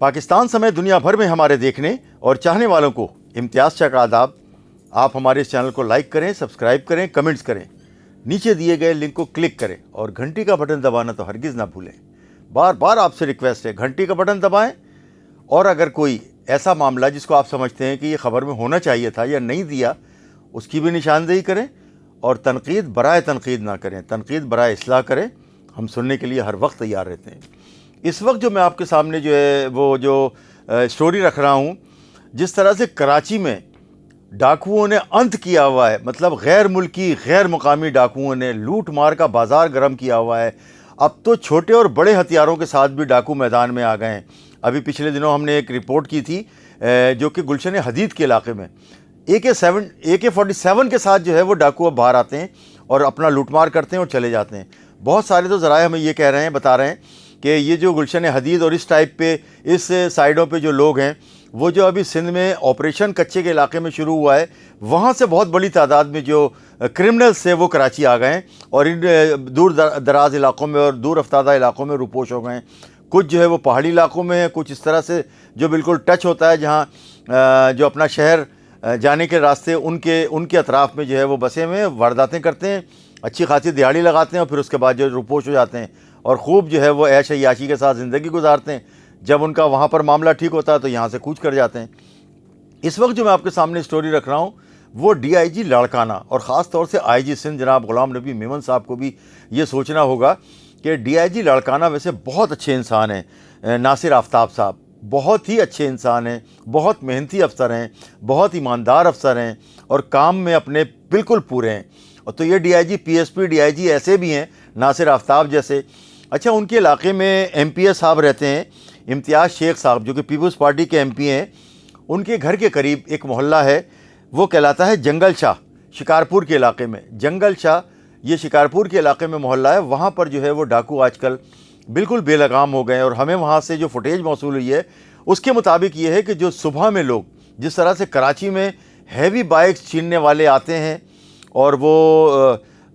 पाकिस्तान समेत दुनिया भर में हमारे देखने और चाहने वालों को इम्तियाज़ शाह का आदाब। आप हमारे इस चैनल को लाइक करें, सब्सक्राइब करें, कमेंट्स करें, नीचे दिए गए लिंक को क्लिक करें और घंटी का बटन दबाना तो हरगिज़ ना भूलें। बार बार आपसे रिक्वेस्ट है, घंटी का बटन दबाएं। और अगर कोई ऐसा मामला जिसको आप समझते हैं कि ये ख़बर में होना चाहिए था या नहीं दिया, उसकी भी निशानदेही करें। और तनकीद बराए तनकीद ना करें, तनकीद बराए इस्लाह करें। हम सुनने के लिए हर वक्त तैयार रहते हैं। इस वक्त जो मैं आपके सामने जो है वो जो स्टोरी रख रहा हूँ, जिस तरह से कराची में डाकुओं ने अंत किया हुआ है, मतलब गैर मुल्की गैर मुकामी डाकुओं ने लूट मार का बाज़ार गर्म किया हुआ है। अब तो छोटे और बड़े हथियारों के साथ भी डाकू मैदान में आ गए हैं। अभी पिछले दिनों हमने एक रिपोर्ट की थी जो कि गुलशन हदीद के इलाके में AK-47 के साथ जो है वो डाकू अब बाहर आते हैं और अपना लूटमार करते हैं और चले जाते हैं। बहुत सारे तो ज़राए हमें ये कह रहे हैं, बता रहे हैं कि ये जो गुलशन हदीद और इस टाइप पे इस साइडों पे जो लोग हैं, वो जो अभी सिंध में ऑपरेशन कच्चे के इलाके में शुरू हुआ है, वहाँ से बहुत बड़ी तादाद में जो क्रिमिनल्स थे वो कराची आ गए हैं और इन दूर दराज इलाकों में और दूर अफ्तादा इलाकों में रुपोश हो गए हैं। कुछ जो है वो पहाड़ी इलाकों में है, कुछ इस तरह से जो बिल्कुल टच होता है, जहाँ जो अपना शहर जाने के रास्ते उनके अतराफ़ में जो है वो बसे में वारदातें करते हैं, अच्छी खासी दिहाड़ी लगाते हैं और फिर उसके बाद जो रुपोश हो जाते हैं और ख़ूब जो है वो ऐश अय्याशी के साथ ज़िंदगी गुजारते हैं। जब उनका वहाँ पर मामला ठीक होता है तो यहाँ से कूच कर जाते हैं। इस वक्त जो मैं आपके सामने स्टोरी रख रहा हूँ वो DIG लाड़काना और ख़ास तौर से IG सिंध जनाब ग़ुलाम नबी मेमन साहब को भी ये सोचना होगा कि DIG लाड़काना वैसे बहुत अच्छे इंसान हैं। नासिर आफ्ताब साहब बहुत ही अच्छे इंसान हैं, बहुत मेहनती अफसर हैं, बहुत ईमानदार अफसर हैं और काम में अपने बिल्कुल पूरे हैं। और तो ये DIG PSP DIG ऐसे भी हैं नासिर आफ्ताब जैसे। अच्छा, उनके इलाके में MPA साहब रहते हैं, इम्तियाज़ शेख साहब, जो कि पीपल्स पार्टी के MP हैं। उनके घर के करीब एक मोहल्ला है, वो कहलाता है जंगल शाह, शिकारपुर के इलाके में। जंगल शाह ये शिकारपुर के इलाके में मोहल्ला है। वहाँ पर जो है वो डाकू आजकल बिल्कुल बेलगाम हो गए और हमें वहाँ से जो फुटेज मौसूल हुई है उसके मुताबिक ये है कि जो सुबह में लोग जिस तरह से कराची में हैवी बाइक्स छीनने वाले आते हैं और वो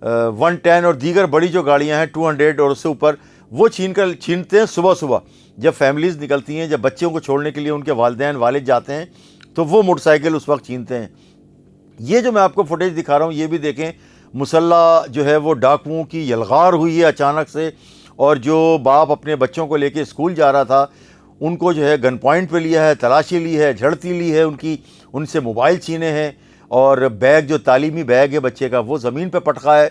110 और दीगर बड़ी जो गाड़ियाँ हैं 200 और उससे ऊपर, वो छीनते हैं सुबह सुबह जब फैमिलीज़ निकलती हैं, जब बच्चों को छोड़ने के लिए उनके वालिदैन वालिद जाते हैं तो वो मोटरसाइकिल उस वक्त छीनते हैं। ये जो मैं आपको फुटेज दिखा रहा हूँ ये भी देखें, मुसल्ला जो है वो डाकुओं की यलगार हुई है अचानक से। और जो बाप अपने बच्चों को लेके स्कूल जा रहा था उनको जो है गन पॉइंट पे लिया है, तलाशी ली है, झड़ती ली है उनकी, उनसे मोबाइल छीने हैं और बैग जो तालीमी बैग है बच्चे का वो ज़मीन पे पटका है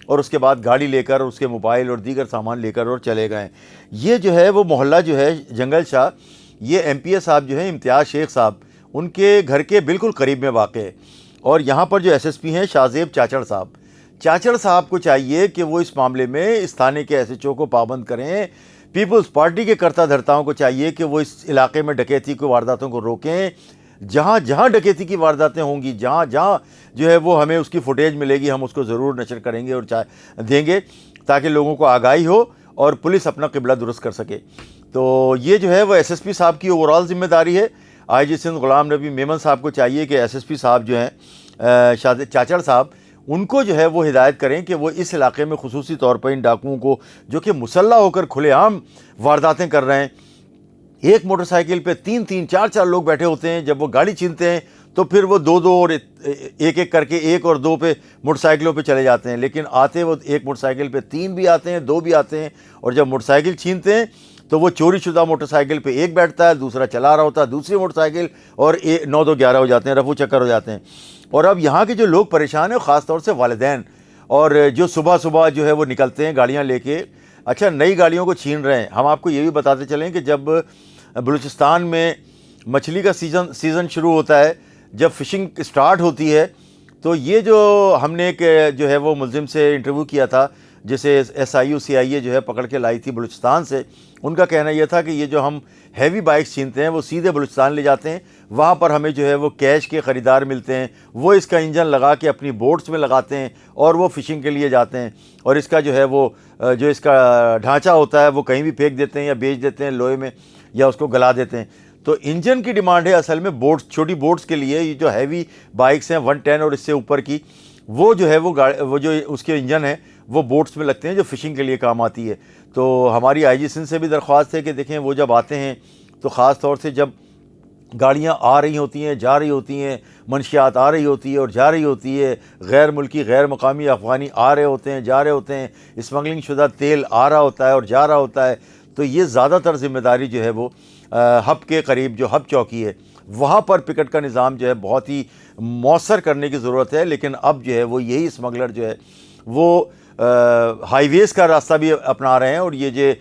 और उसके बाद गाड़ी लेकर उसके मोबाइल और दीगर सामान लेकर और चले गए। ये जो है वो मोहल्ला जो है जंगल शाह, ये MPA साहब जो है इम्तियाज़ शेख साहब, उनके घर के बिल्कुल करीब में वाक़ है। और यहाँ पर जो SSP हैं शाहजेब चाचड़ साहब, चाचड़ साहब को चाहिए कि वो इस मामले में इस थाने के SHO को पाबंद करें। पीपल्स पार्टी के कर्ता धर्ताओं को चाहिए कि वो इस इलाके में डकैती की वारदातों को रोकें। जहाँ जहाँ डकैती की वारदातें होंगी, जहाँ जहाँ जो है वो हमें उसकी फुटेज मिलेगी, हम उसको ज़रूर नशर करेंगे और देंगे ताकि लोगों को आगाही हो और पुलिस अपना किबला दुरुस्त कर सके। तो ये जो है वो SSP साहब की ओवरऑल ज़िम्मेदारी है। IG सिंध ग़ुलाम नबी मेमन साहब को चाहिए कि SSP साहब जो हैं चाचड़ साहब, उनको जो है वो हिदायत करें कि वो इस इलाके में खुसूसी तौर पर इन डाकुओं को, जो कि मुसल्ला होकर खुलेआम वारदातें कर रहे हैं, एक मोटरसाइकिल पे 3-3 4-4 लोग बैठे होते हैं, जब वो गाड़ी छीनते हैं तो फिर वो 2-2 और एक करके 1 और 2 पे मोटरसाइकिलों पे चले जाते हैं। लेकिन आते वो एक मोटरसाइकिल पे 3 भी आते हैं, 2 भी आते हैं। और जब मोटरसाइकिल छीनते हैं तो वो चोरी शुदा मोटरसाइकिल पे एक बैठता है, दूसरा चला रहा होता है दूसरी मोटरसाइकिल, और 9-2-11 हो जाते हैं, रफू चक्कर हो जाते हैं। और अब यहाँ के जो लोग परेशान हैं, ख़ास तौर से वालिदैन और जो सुबह सुबह जो है वो निकलते हैं गाड़ियाँ लेके, अच्छा नई गाड़ियों को छीन रहे हैं। हम आपको ये भी बताते चलें कि जब बलूचिस्तान में मछली का सीज़न शुरू होता है, जब फ़िशिंग स्टार्ट होती है, तो ये जो हमने एक जो है वो मुलजिम से इंटरव्यू किया था जिसे SIU CIA जो है पकड़ के लाई थी बलूचिस्तान से, उनका कहना यह था कि ये जो हम हैवी बाइक्स छीनते हैं वो सीधे बलूचिस्तान ले जाते हैं, वहाँ पर हमें जो है वो कैश के ख़रीदार मिलते हैं, वो इसका इंजन लगा के अपनी बोट्स में लगाते हैं और वो फ़िशिंग के लिए जाते हैं। और इसका जो है वो जो इसका ढांचा होता है वो कहीं भी फेंक देते हैं या बेच देते हैं लोहे में या उसको गला देते हैं। तो इंजन की डिमांड है असल में बोट्स, छोटी बोट्स के लिए। ये जो हैवी बाइक्स हैं 110 और इससे ऊपर की, वो जो है वो जो उसके इंजन है वो बोट्स में लगते हैं जो फ़िशिंग के लिए काम आती है। तो हमारी IG सिंध से भी दरख्वास्त है कि देखें वो जब आते हैं تو خاص طور سے جب گاڑیاں آ رہی ہوتی ہیں، جا رہی ہوتی ہیں، منشیات آ رہی ہوتی ہے اور جا رہی ہوتی ہے، غیر ملکی غیر مقامی افغانی آ رہے ہوتے ہیں، جا رہے ہوتے ہیں، اسمگلنگ شدہ تیل آ رہا ہوتا ہے اور جا رہا ہوتا ہے، تو یہ زیادہ تر ذمہ داری جو ہے وہ ہب کے قریب جو ہب چوکی ہے وہاں پر پکٹ کا نظام جو ہے بہت ہی مؤثر کرنے کی ضرورت ہے. لیکن اب جو ہے وہ یہی اسمگلر جو ہے وہ ہائی ویز کا راستہ بھی اپنا رہے ہیں، اور یہ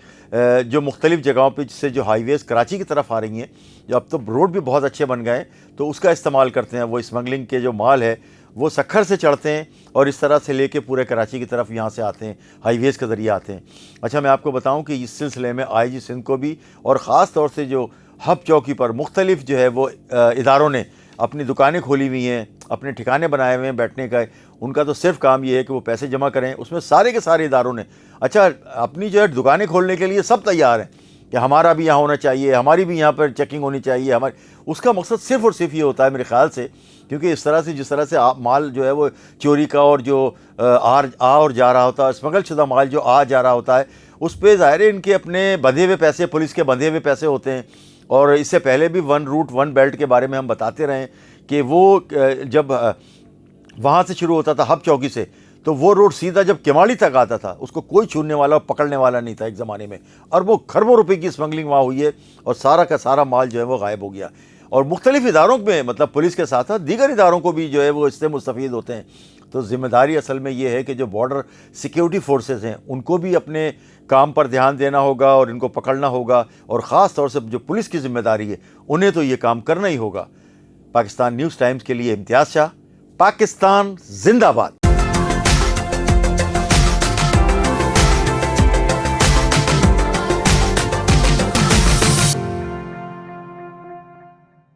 جو مختلف جگہوں پہ سے جو ہائی ویز کراچی کی طرف آ رہی ہیں، جو اب تو روڈ بھی بہت اچھے بن گئے ہیں، تو اس کا استعمال کرتے ہیں. وہ اسمگلنگ کے جو مال ہے وہ سکھر سے چڑھتے ہیں اور اس طرح سے لے کے پورے کراچی کی طرف یہاں سے آتے ہیں، ہائی ویز کے ذریعے آتے ہیں. اچھا، میں آپ کو بتاؤں کہ اس سلسلے میں آئی جی سندھ کو بھی اور خاص طور سے جو ہب چوکی پر مختلف جو ہے وہ اداروں نے اپنی دکانیں کھولی ہوئی ہیں، اپنے ٹھکانے بنائے ہوئے ہیں بیٹھنے کا. ان کا تو صرف کام یہ ہے کہ وہ پیسے جمع کریں. اس میں سارے کے سارے اداروں نے اچھا اپنی جو ہے دکانیں کھولنے کے لیے سب تیار ہیں کہ ہمارا بھی یہاں ہونا چاہیے، ہماری بھی یہاں پر چیکنگ ہونی چاہیے. اس کا مقصد صرف اور صرف یہ ہوتا ہے میرے خیال سے، کیونکہ اس طرح سے جس طرح سے مال جو ہے وہ چوری کا اور جو آ اور جا رہا ہوتا ہے، اسمگل شدہ مال جو آ جا رہا ہوتا ہے، اس پہ ظاہر ہے ان کے اپنے بندھے ہوئے پیسے، پولیس کے بندھے ہوئے پیسے ہوتے ہیں. اور اس سے پہلے بھی ون روٹ ون بیلٹ کے بارے میں ہم بتاتے رہے کہ وہ جب وہاں سے شروع ہوتا تھا ہب چوکی سے، تو وہ روڈ سیدھا جب کماڑی تک آتا تھا اس کو کوئی چھوڑنے والا پکڑنے والا نہیں تھا ایک زمانے میں. اور وہ کھربوں روپے کی اسمگلنگ وہاں ہوئی ہے اور سارا کا سارا مال جو ہے وہ غائب ہو گیا. اور مختلف اداروں میں مطلب پولیس کے ساتھ ساتھ دیگر اداروں کو بھی جو ہے وہ اس سے مستفید ہوتے ہیں. تو ذمہ داری اصل میں یہ ہے کہ جو بارڈر سیکیورٹی فورسز ہیں ان کو بھی اپنے کام پر دھیان دینا ہوگا اور ان کو پکڑنا ہوگا، اور خاص طور سے جو پولیس کی ذمہ داری ہے انہیں تو یہ کام کرنا ہی ہوگا. پاکستان نیوز ٹائمز کے لیے امتیاز شاہ، پاکستان زندہ باد.